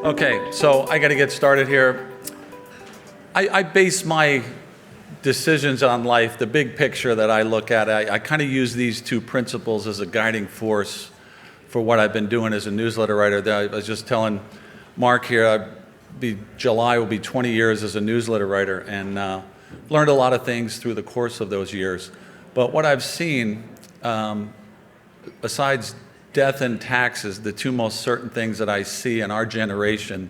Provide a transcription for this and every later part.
Okay, so I got to get started here. I base my decisions on life, the big picture that I look at, I kind of use these two principles as a guiding force for what I've been doing as a newsletter writer. I was just telling Mark here, July will be 20 years as a newsletter writer, and learned a lot of things through the course of those years. But what I've seen, besides death and taxes, the two most certain things that I see in our generation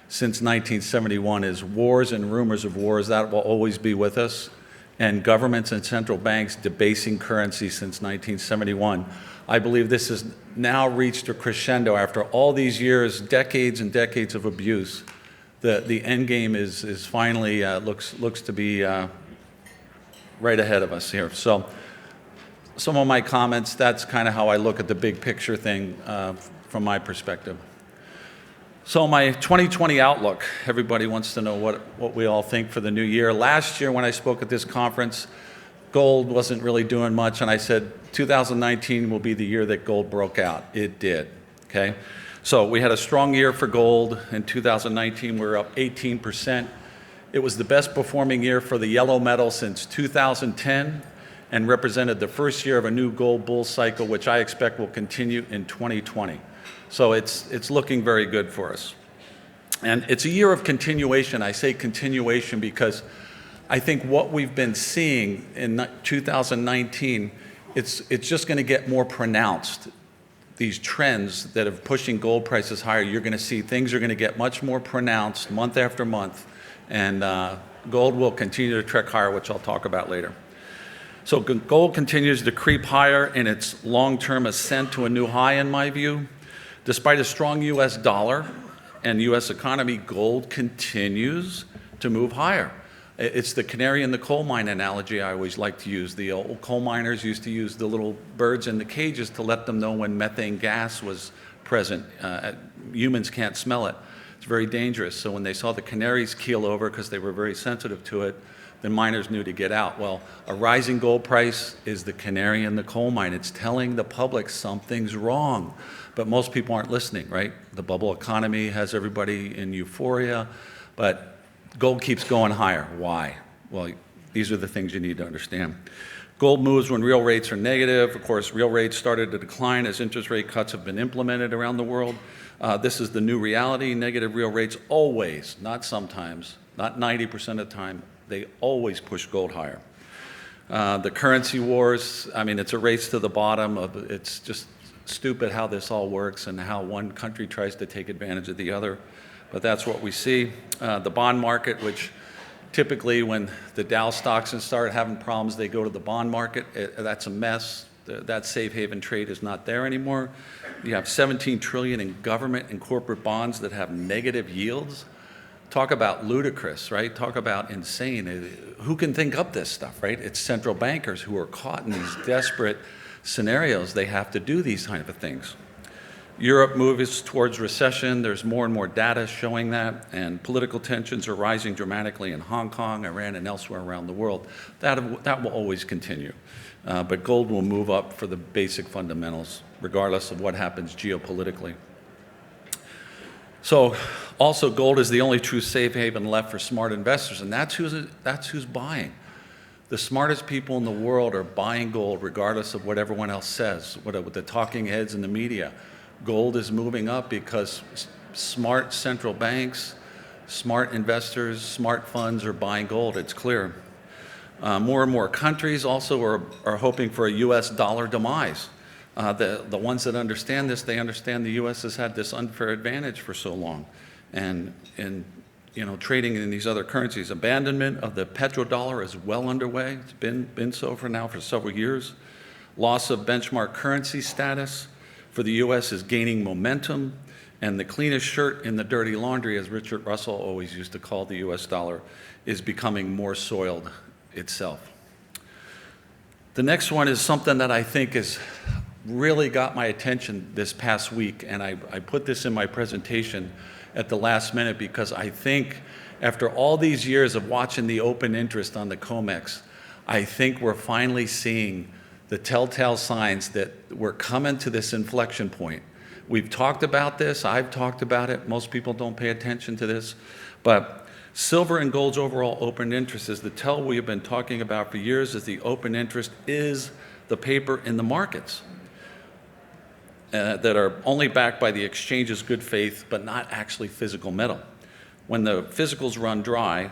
since 1971 is wars and rumors of wars. That will always be with us. And governments and central banks debasing currency since 1971. I believe this has now reached a crescendo after all these years, decades and decades of abuse. The end game is finally looks to be right ahead of us here. So some of my comments, that's kind of how I look at the big picture thing from my perspective. So my 2020 outlook, everybody wants to know what we all think for the new year. Last year when I spoke at this conference, gold wasn't really doing much, and I said 2019 will be the year that gold broke out. It did, okay? So we had a strong year for gold. In 2019, we were up 18%. It was the best performing year for the yellow metal since 2010 and represented the first year of a new gold bull cycle, which I expect will continue in 2020. So it's looking very good for us. And it's a year of continuation. I say continuation because I think what we've been seeing in 2019, it's just going to get more pronounced. These trends that are pushing gold prices higher, you're going to see things are going to get much more pronounced month after month, and gold will continue to trek higher, which I'll talk about later. So gold continues to creep higher in its long-term ascent to a new high, in my view. Despite a strong U.S. dollar and U.S. economy, gold continues to move higher. It's the canary in the coal mine analogy I always like to use. The old coal miners used to use the little birds in the cages to let them know when methane gas was present. Humans can't smell it. It's very dangerous. So when they saw the canaries keel over because they were very sensitive to it, the miners knew to get out. Well, a rising gold price is the canary in the coal mine. It's telling the public something's wrong. But most people aren't listening, right? The bubble economy has everybody in euphoria, but gold keeps going higher. Why? Well, these are the things you need to understand. Gold moves when real rates are negative. Of course, real rates started to decline as interest rate cuts have been implemented around the world. This is the new reality. Negative real rates always, not sometimes, not 90% of the time, they always push gold higher. The currency wars, I mean, it's a race to the bottom. It's just stupid how this all works and how one country tries to take advantage of the other. But that's what we see. The bond market, which typically when the Dow stocks start having problems, they go to the bond market. That's a mess. That safe haven trade is not there anymore. You have 17 trillion in government and corporate bonds that have negative yields. Talk about ludicrous, right? Talk about insane. Who can think up this stuff, right? It's central bankers who are caught in these desperate scenarios. They have to do these kind of things. Europe moves towards recession. There's more and more data showing that, and political tensions are rising dramatically in Hong Kong, Iran, and elsewhere around the world. That will always continue. But gold will move up for the basic fundamentals, regardless of what happens geopolitically. So also gold is the only true safe haven left for smart investors, and that's who's buying. The smartest people in the world are buying gold regardless of what everyone else says, with the talking heads in the media. Gold is moving up because smart central banks, smart investors, smart funds are buying gold. It's clear. More and more countries also are hoping for a U.S. dollar demise. The ones that understand this, they understand the U.S. has had this unfair advantage for so long. And trading in these other currencies. Abandonment of the petrodollar is well underway. It's been so for several years. Loss of benchmark currency status for the U.S. is gaining momentum, and the cleanest shirt in the dirty laundry, as Richard Russell always used to call the U.S. dollar, is becoming more soiled itself. The next one is something that I think has really got my attention this past week, and I put this in my presentation at the last minute because I think after all these years of watching the open interest on the COMEX, I think we're finally seeing the telltale signs that we're coming to this inflection point We've talked about this. I've talked about it. Most people don't pay attention to this. But silver and gold's overall open interest is the tell we have been talking about for years, is the open interest is the paper in the markets that are only backed by the exchange's good faith, but not actually physical metal. When the physicals run dry,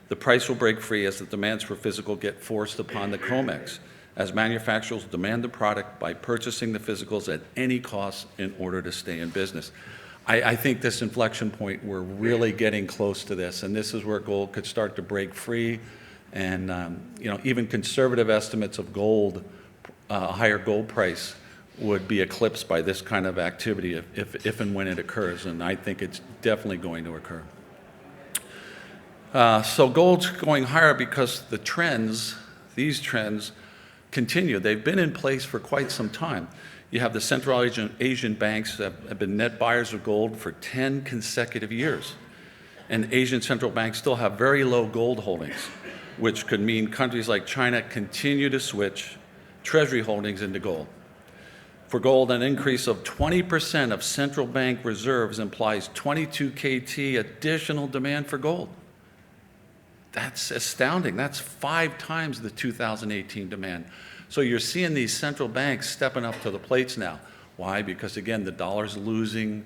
the price will break free as the demands for physical get forced upon the COMEX, as manufacturers demand the product by purchasing the physicals at any cost in order to stay in business. I think this inflection point, we're really getting close to this, and this is where gold could start to break free. And even conservative estimates of gold, a higher gold price, would be eclipsed by this kind of activity if and when it occurs, and I think it's definitely going to occur. So gold's going higher because the trends, these trends, continue. They've been in place for quite some time. You have the Central Asian banks that have been net buyers of gold for 10 consecutive years. And Asian central banks still have very low gold holdings, which could mean countries like China continue to switch treasury holdings into gold. For gold, an increase of 20% of central bank reserves implies 22 KT additional demand for gold. That's astounding. That's 5 times the 2018 demand. So you're seeing these central banks stepping up to the plates now. Why? Because again, the dollar's losing.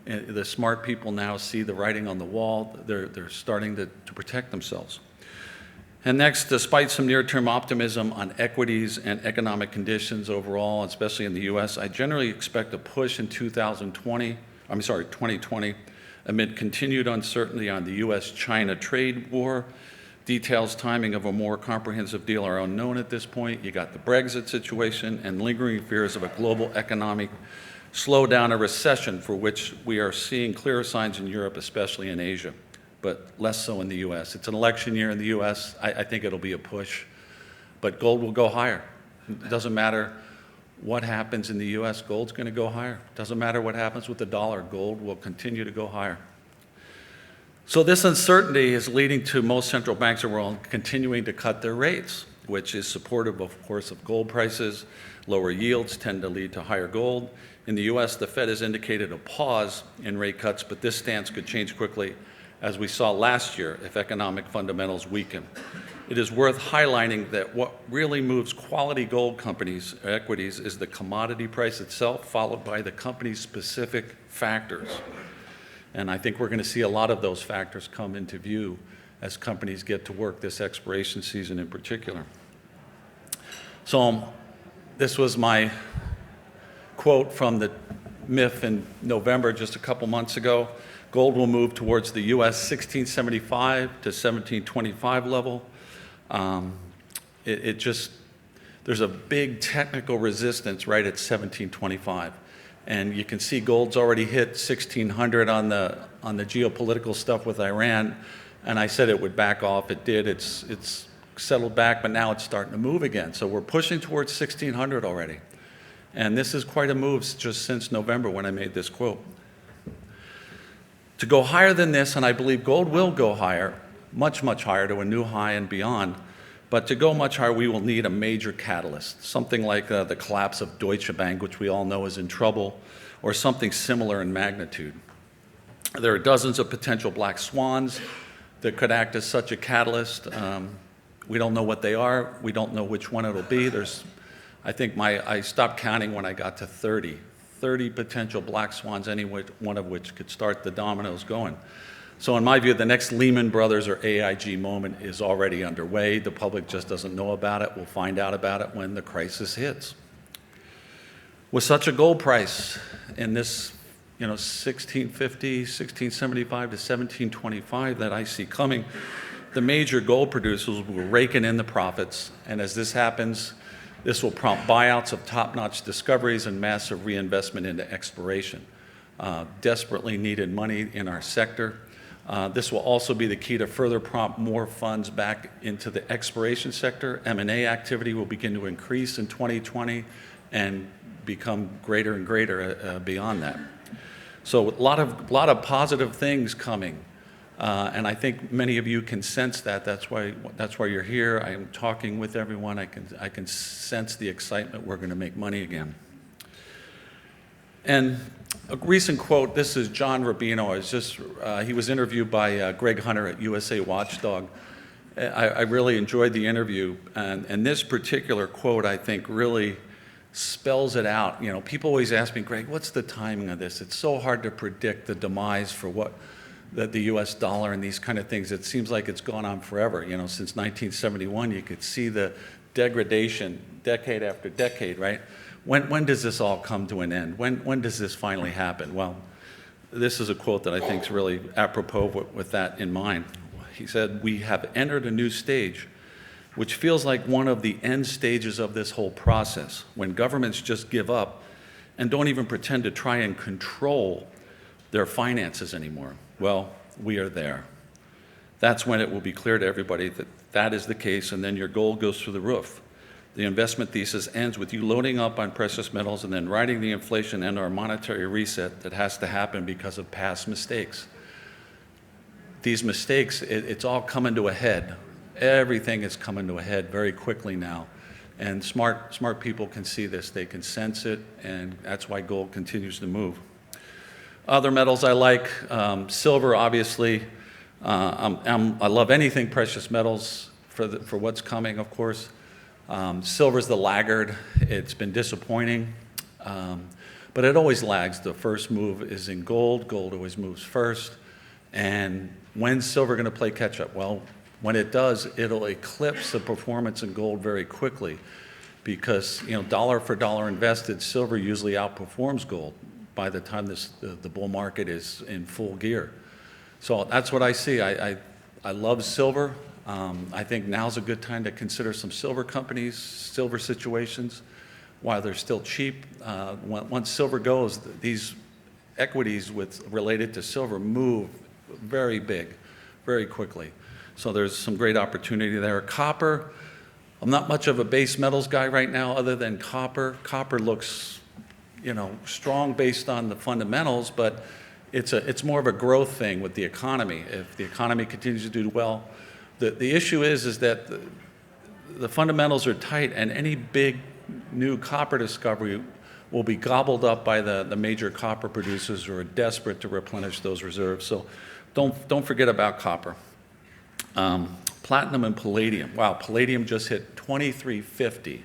The smart people now see the writing on the wall. They're starting to protect themselves. And next, despite some near-term optimism on equities and economic conditions overall, especially in the US, I generally expect a push in 2020 amid continued uncertainty on the US-China trade war. Details, timing of a more comprehensive deal are unknown at this point. You got the Brexit situation and lingering fears of a global economic slowdown, a recession for which we are seeing clearer signs in Europe, especially in Asia, but less so in the US. It's an election year in the US. I think it'll be a push, but gold will go higher. It doesn't matter what happens in the US, gold's going to go higher. It doesn't matter what happens with the dollar, gold will continue to go higher. So this uncertainty is leading to most central banks around the world continuing to cut their rates, which is supportive, of course, of gold prices. Lower yields tend to lead to higher gold. In the US, the Fed has indicated a pause in rate cuts, but this stance could change quickly, as we saw last year, if economic fundamentals weaken. It is worth highlighting that what really moves quality gold companies' equities is the commodity price itself, followed by the company's specific factors. And I think we're going to see a lot of those factors come into view as companies get to work this exploration season in particular. So this was my quote from the MIF in November, just a couple months ago. Gold will move towards the US 1675 to 1725 level. There's a big technical resistance right at 1725. And you can see gold's already hit 1600 on the geopolitical stuff with Iran. And I said it would back off. It did. It's settled back, but now it's starting to move again. So we're pushing towards 1600 already. And this is quite a move just since November when I made this quote. To go higher than this, and I believe gold will go higher, much, much higher to a new high and beyond, but to go much higher, we will need a major catalyst, something like the collapse of Deutsche Bank, which we all know is in trouble, or something similar in magnitude. There are dozens of potential black swans that could act as such a catalyst. We don't know what they are. We don't know which one it'll be. I stopped counting when I got to 30 potential black swans, any one of which could start the dominoes going. So in my view, the next Lehman Brothers or AIG moment is already underway. The public just doesn't know about it. We'll find out about it when the crisis hits. With such a gold price in this 1650, 1675 to 1725 that I see coming, the major gold producers will rake in the profits. And as this happens, this will prompt buyouts of top-notch discoveries and massive reinvestment into exploration. Desperately needed money in our sector. This will also be the key to further prompt more funds back into the exploration sector. M&A activity will begin to increase in 2020 and become greater and greater beyond that. So a lot of positive things coming. And I think many of you can sense that. That's why you're here. I am talking with everyone. I can sense the excitement. We're going to make money again. And A recent quote, this is John Rubino. He was interviewed by Greg Hunter at USA Watchdog. I really enjoyed the interview, and this particular quote, I think, really spells it out. You know, people always ask me, Greg, what's the timing of this? It's so hard to predict the demise for the U.S. dollar and these kind of things. It seems like it's gone on forever. You know, since 1971, you could see the degradation decade after decade, right? When does this all come to an end? When does this finally happen? Well, this is a quote that I think is really apropos with that in mind. He said, "We have entered a new stage, which feels like one of the end stages of this whole process, when governments just give up and don't even pretend to try and control their finances anymore." Well, we are there. That's when it will be clear to everybody that that is the case, and then your gold goes through the roof. The investment thesis ends with you loading up on precious metals and then riding the inflation and our monetary reset that has to happen because of past mistakes. These mistakes, it's all coming to a head. Everything is coming to a head very quickly now. And smart people can see this, they can sense it, and that's why gold continues to move. Other metals I like, silver obviously. I love anything precious metals for what's coming, of course. Silver's the laggard. It's been disappointing, but it always lags. The first move is in gold. Gold always moves first. And when's silver going to play catch up? Well, when it does, it'll eclipse the performance in gold very quickly, because, you know, dollar for dollar invested, silver usually outperforms gold by the time the bull market is in full gear. So that's what I see. I love silver. I think now's a good time to consider some silver companies, silver situations, while they're still cheap. Once silver goes, these equities related to silver move very big, very quickly. So there's some great opportunity there. Copper, I'm not much of a base metals guy right now other than copper. Copper looks, you know, strong based on the fundamentals, but it's more of a growth thing with the economy. If the economy continues to do well, the issue is that the fundamentals are tight, and any big new copper discovery will be gobbled up by the major copper producers who are desperate to replenish those reserves. So don't forget about copper. Platinum and palladium. Wow, palladium just hit $23.50,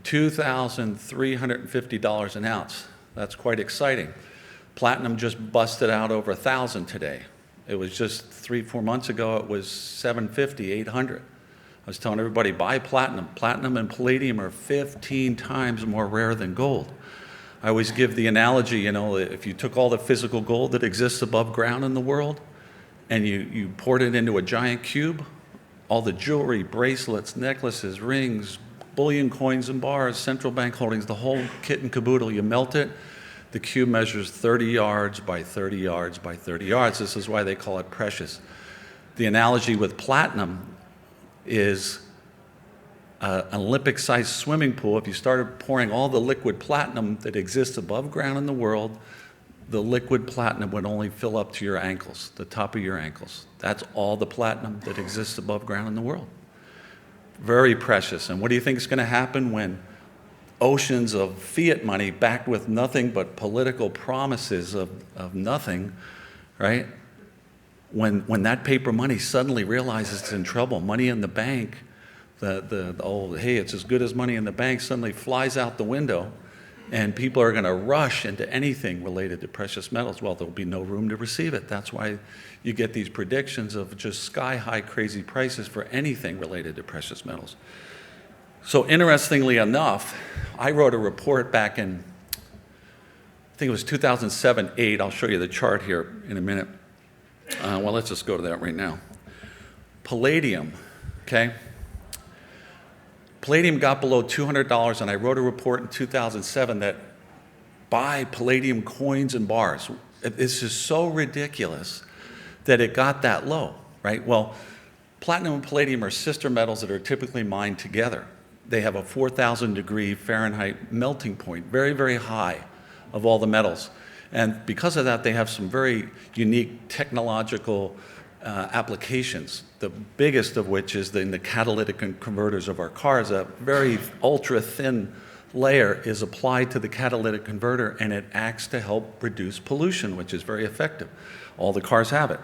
$2,350 an ounce. That's quite exciting. Platinum just busted out over $1,000 today. It was just 3-4 months ago, it was $750, $800. I was telling everybody, buy platinum. Platinum and palladium are 15 times more rare than gold. I always give the analogy, you know, if you took all the physical gold that exists above ground in the world and you poured it into a giant cube, all the jewelry, bracelets, necklaces, rings, bullion coins and bars, central bank holdings, the whole kit and caboodle, you melt it, the cube measures 30 yards by 30 yards by 30 yards. This is why they call it precious. The analogy with platinum is an Olympic-sized swimming pool. If you started pouring all the liquid platinum that exists above ground in the world, the liquid platinum would only fill up to your ankles, the top of your ankles. That's all the platinum that exists above ground in the world. Very precious. And what do you think is going to happen when oceans of fiat money backed with nothing but political promises of nothing, right? When that paper money suddenly realizes it's in trouble, money in the bank, the old, hey, it's as good as money in the bank, suddenly flies out the window, and people are going to rush into anything related to precious metals. Well, there'll be no room to receive it. That's why you get these predictions of just sky-high crazy prices for anything related to precious metals. So interestingly enough, I wrote a report back in, I think it was 2007-8. I'll show you the chart here in a minute. Well, let's just go to that right now. Palladium, okay? Palladium got below $200, and I wrote a report in 2007 that buy palladium coins and bars. It's just so ridiculous that it got that low, right? Well, platinum and palladium are sister metals that are typically mined together. They have a 4,000 degree Fahrenheit melting point, very, very high of all the metals. And because of that, they have some very unique technological applications, the biggest of which is in the catalytic converters of our cars, a very ultra-thin layer is applied to the catalytic converter, and it acts to help reduce pollution, which is very effective. All the cars have it.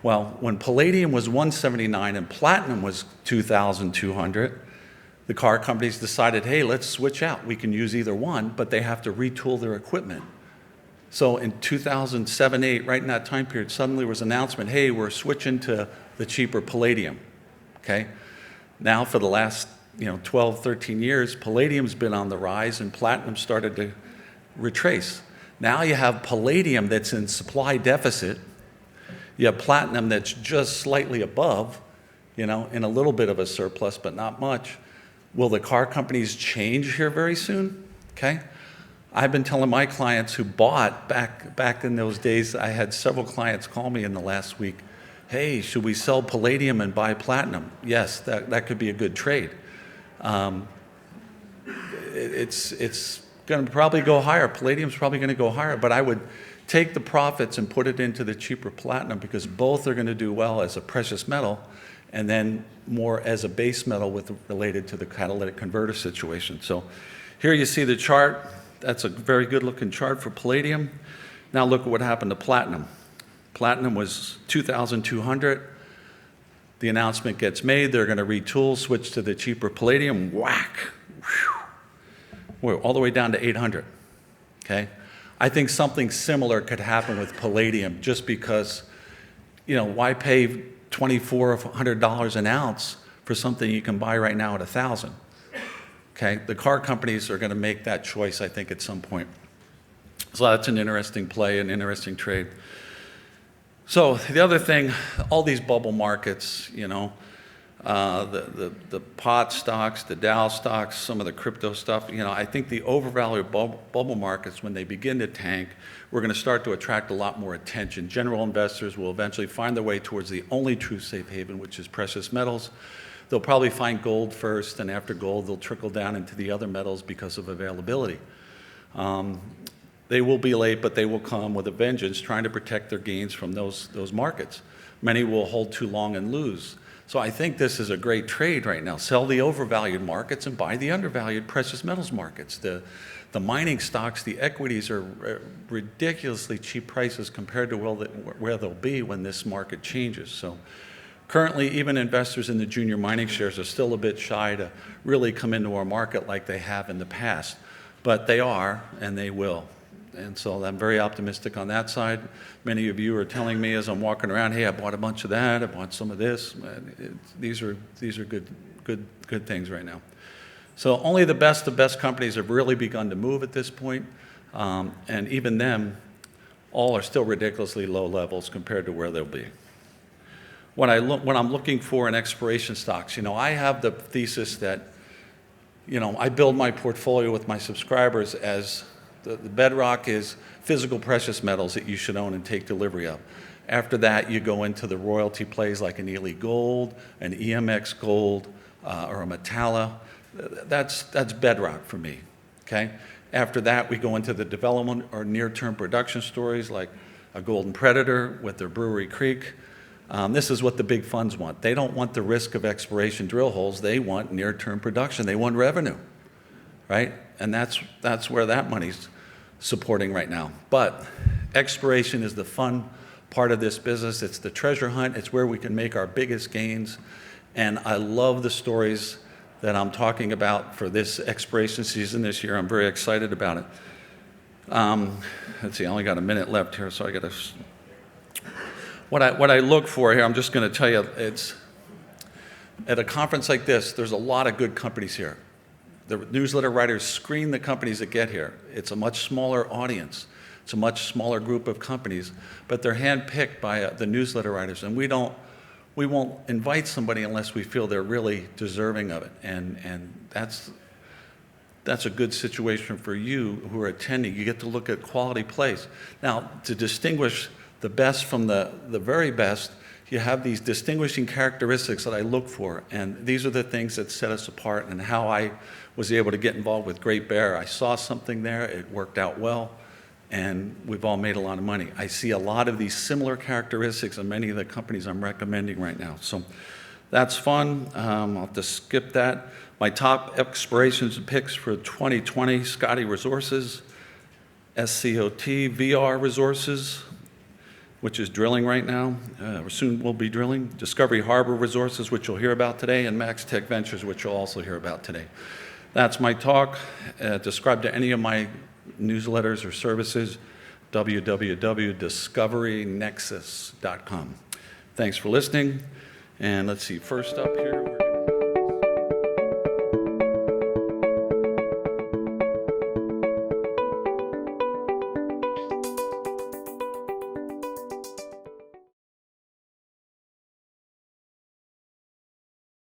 Well, when palladium was 179 and platinum was 2,200, the car companies decided, hey, let's switch out. We can use either one, but they have to retool their equipment. So in 2007, 8, right in that time period, suddenly there was an announcement, hey, we're switching to the cheaper palladium, okay? Now for the last 12, 13 years, palladium's been on the rise and platinum started to retrace. Now you have palladium that's in supply deficit. You have platinum that's just slightly above, in a little bit of a surplus, but not much. Will the car companies change here very soon? Okay. I've been telling my clients who bought back in those days, I had several clients call me in the last week, hey, should we sell palladium and buy platinum? Yes, that could be a good trade. It's going to probably go higher. Palladium's probably going to go higher, but I would take the profits and put it into the cheaper platinum because both are going to do well as a precious metal and then more as a base metal related to the catalytic converter situation. So here you see the chart. That's a very good looking chart for palladium. Now look at what happened to platinum. Platinum was 2,200. The announcement gets made. They're going to retool, switch to the cheaper palladium. Whack. We're all the way down to 800. Okay. I think something similar could happen with palladium just because, why pay $2,400 an ounce for something you can buy right now at 1,000? Okay, the car companies are going to make that choice, I think, at some point. So that's an interesting play, an interesting trade. So the other thing, all these bubble markets, the pot stocks, the Dow stocks, some of the crypto stuff, I think the overvalued bubble markets, when they begin to tank, we're going to start to attract a lot more attention. General investors will eventually find their way towards the only true safe haven, which is precious metals. They'll probably find gold first, and after gold, they'll trickle down into the other metals because of availability. They will be late, but they will come with a vengeance, trying to protect their gains from those markets. Many will hold too long and lose. So I think this is a great trade right now. Sell the overvalued markets and buy the undervalued precious metals markets. The mining stocks, the equities are ridiculously cheap prices compared to where they'll be when this market changes. So currently, even investors in the junior mining shares are still a bit shy to really come into our market like they have in the past. But they are, and they will. And so I'm very optimistic on that side. Many of you are telling me as I'm walking around, hey, I bought a bunch of that, I bought some of this. These are good things right now. So only the best of best companies have really begun to move at this point. And even them, all are still ridiculously low levels compared to where they'll be. When I'm looking for in exploration stocks, I have the thesis that, I build my portfolio with my subscribers as the bedrock is physical precious metals that you should own and take delivery of. After that, you go into the royalty plays like an Ely Gold, an EMX Gold, or a Metalla. That's bedrock for me, okay? After that, we go into the development or near-term production stories like a Golden Predator with their Brewery Creek. This is what the big funds want. They don't want the risk of exploration drill holes. They want near-term production. They want revenue, right? And that's where that money's supporting right now. But exploration is the fun part of this business. It's the treasure hunt. It's where we can make our biggest gains. And I love the stories that I'm talking about for this exploration season this year. I'm very excited about it. Let's see, I only got a minute left here, so I got to... What I look for here, I'm just going to tell you, it's at a conference like this, there's a lot of good companies here. The newsletter writers screen the companies that get here. It's a much smaller audience. It's a much smaller group of companies, but they're handpicked by the newsletter writers, and we won't invite somebody unless we feel they're really deserving of it, and that's a good situation for you who are attending. You get to look at quality plays. Now, to distinguish the best from the very best, you have these distinguishing characteristics that I look for, and these are the things that set us apart and how I was able to get involved with Great Bear. I saw something there, it worked out well, and we've all made a lot of money. I see a lot of these similar characteristics in many of the companies I'm recommending right now. So That's fun. I'll have to skip that. My top explorations and picks for 2020, Scotty Resources, SCOT, VR Resources, which is drilling right now. Soon we'll be drilling. Discovery Harbor Resources, which you'll hear about today, and Max Tech Ventures, which you'll also hear about today. That's my talk. Describe to any of my newsletters or services, www.discoverynexus.com. Thanks for listening. And let's see, first up here,